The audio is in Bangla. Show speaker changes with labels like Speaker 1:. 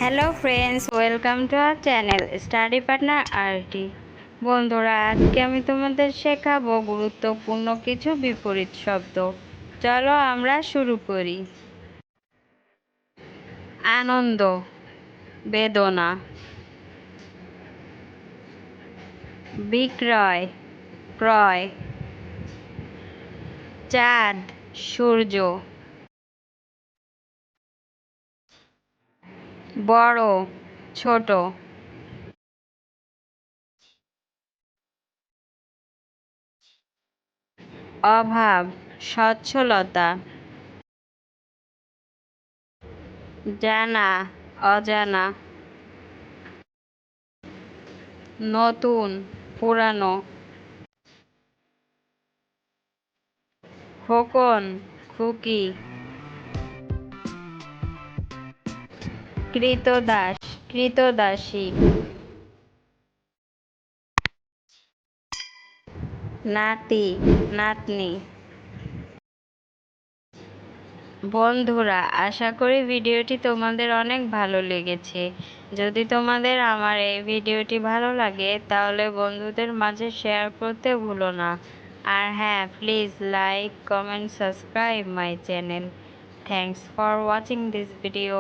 Speaker 1: Hello friends, welcome to our channel study partner RT. বন্ধুরা, আজকে আমি তোমাদের শেখাবো গুরুত্বপূর্ণ কিছু বিপরীত শব্দ। চলো আমরা শুরু করি। আনন্দ, বেদনা। বিক্রয়, ক্রয়। চাঁদ, সূর্য। বড়, ছোট। অভাব, সচ্ছলতা। জানা, অজানা। নতুন, পুরানো। খোকন, খুকি। কৃতদাস, কৃতদাসী। নাতি, নাতনি। বন্ধুরা, আশা করি ভিডিওটি তোমাদের অনেক ভালো লেগেছে। যদি তোমাদের আমার এই ভিডিওটি ভালো লাগে তাহলে বন্ধুদের মাঝে শেয়ার করতে ভুলো না। আর হ্যাঁ, please like, comment, subscribe my channel. Thanks for watching this video.